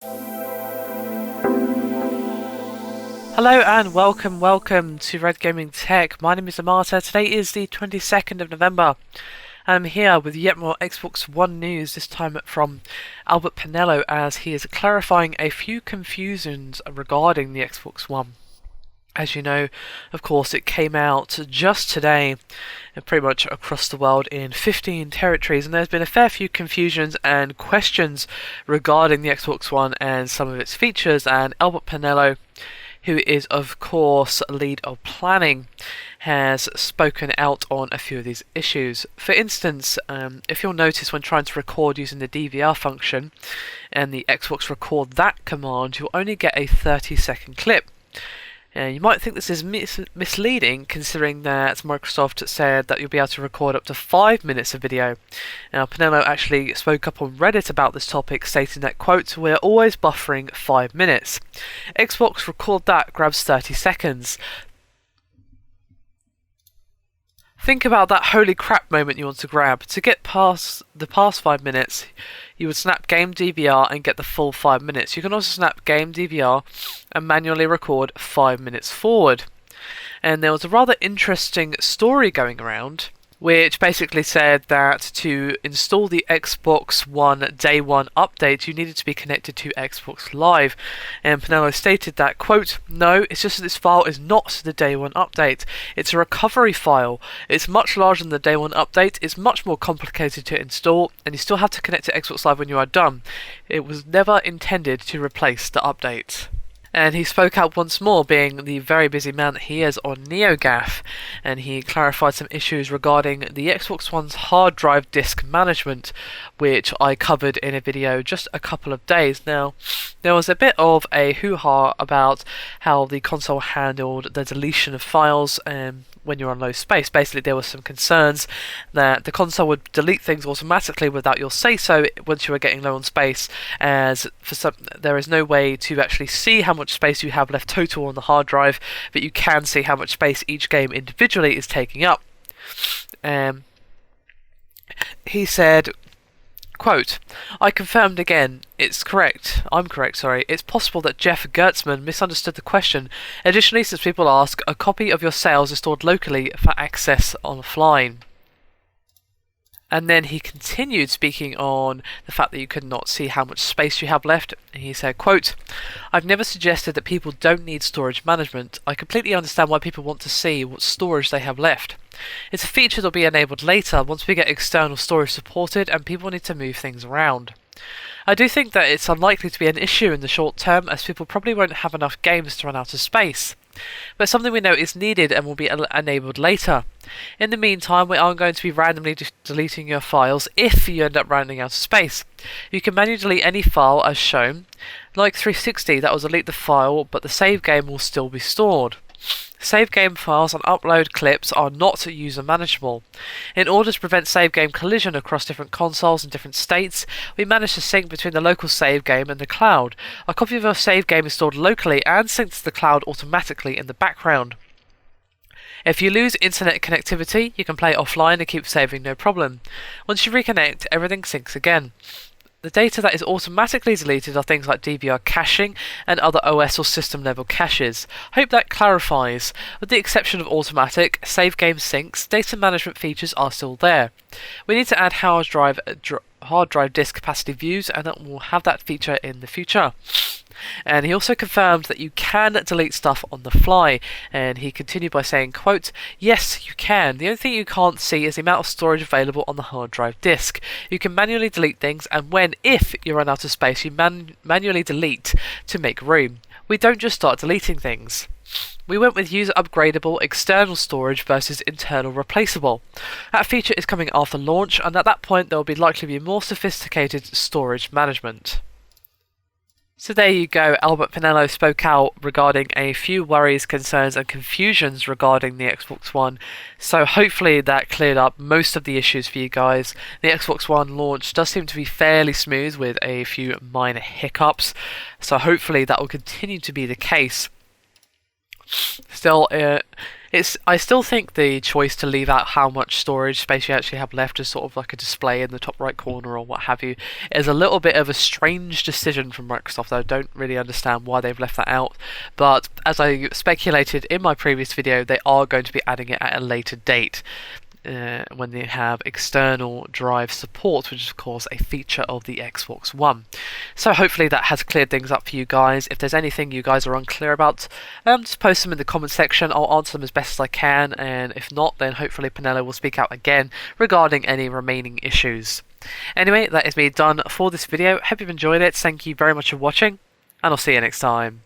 Hello and welcome to Red Gaming Tech. My name is Amata. Today is the 22nd of November. I'm here with yet more Xbox One news, this time from Albert Penello, as he is clarifying a few confusions regarding the Xbox One. As you know, of course, it came out just today, pretty much across the world in 15 territories, and there's been a fair few confusions and questions regarding the Xbox One and some of its features, and Albert Penello, who is of course lead of planning, has spoken out on a few of these issues. For instance, if you'll notice when trying to record using the DVR function and the Xbox Record That command, you'll only get a 30-second clip. You might think this is misleading, considering that Microsoft said that you'll be able to record up to 5 minutes of video. Now, Penello actually spoke up on Reddit about this topic, stating that, quote, "We're always buffering 5 minutes. Xbox Record That grabs 30 seconds. Think about that holy crap moment you want to grab. To get past the past 5 minutes, you would snap Game DVR and get the full 5 minutes. You can also snap Game DVR and manually record 5 minutes forward." And there was a rather interesting story going around, which basically said that to install the Xbox One Day 1 update, you needed to be connected to Xbox Live. And Penello stated that, quote, "No, it's just that this file is not the Day 1 update. It's a recovery file. It's much larger than the Day 1 update. It's much more complicated to install, and you still have to connect to Xbox Live when you are done. It was never intended to replace the update." And he spoke out once more, being the very busy man that he is on NeoGAF, and he clarified some issues regarding the Xbox One's hard drive disk management, which I covered in a video just a couple of days. Now, there was a bit of a hoo-ha about how the console handled the deletion of files when you're on low space. Basically, there were some concerns that the console would delete things automatically without your say-so once you were getting low on space, as for some, there is no way to actually see how much space you have left total on the hard drive, but you can see how much space each game individually is taking up. He said, quote, "I confirmed again, I'm correct, sorry. It's possible that Jeff Gertzman misunderstood the question. Additionally, since people ask, a copy of your sales is stored locally for access offline." And then he continued speaking on the fact that you could not see how much space you have left. He said, quote, "I've never suggested that people don't need storage management. I completely understand why people want to see what storage they have left. It's a feature that will be enabled later once we get external storage supported and people need to move things around. I do think that it's unlikely to be an issue in the short term, as people probably won't have enough games to run out of space. But something we know is needed and will be enabled later. In the meantime, we aren't going to be randomly deleting your files if you end up running out of space. You can manually delete any file as shown. Like 360, that will delete the file, but the save game will still be stored. Save game files and upload clips are not user manageable. In order to prevent save game collision across different consoles and different states, we managed to sync between the local save game and the cloud. A copy of your save game is stored locally and synced to the cloud automatically in the background. If you lose internet connectivity, you can play offline and keep saving no problem. Once you reconnect, everything syncs again. The data that is automatically deleted are things like DVR caching and other OS or system level caches. Hope that clarifies. With the exception of automatic, save game syncs, data management features are still there. We need to add hard drive disk capacity views, and that will have that feature in the future." And he also confirmed that you can delete stuff on the fly, and he continued by saying, quote, "Yes, you can. The only thing you can't see is the amount of storage available on the hard drive disk. You can manually delete things, and if you run out of space, you manually delete to make room. We don't just start deleting things. We went with user upgradable external storage versus internal replaceable. That feature is coming after launch, and at that point there will be likely be more sophisticated storage management." So there you go, Albert Penello spoke out regarding a few worries, concerns and confusions regarding the Xbox One. So hopefully that cleared up most of the issues for you guys. The Xbox One launch does seem to be fairly smooth with a few minor hiccups. So hopefully that will continue to be the case. Still, I still think the choice to leave out how much storage space you actually have left as sort of like a display in the top right corner or what have you is a little bit of a strange decision from Microsoft. I don't really understand why they've left that out, but as I speculated in my previous video, they are going to be adding it at a later date. When they have external drive support, which is of course a feature of the Xbox One. So hopefully that has cleared things up for you guys. If there's anything you guys are unclear about, just post them in the comment section. I'll answer them as best as I can, and if not, then hopefully Penello will speak out again regarding any remaining issues. Anyway, that is me done for this video. Hope you've enjoyed it. Thank you very much for watching, and I'll see you next time.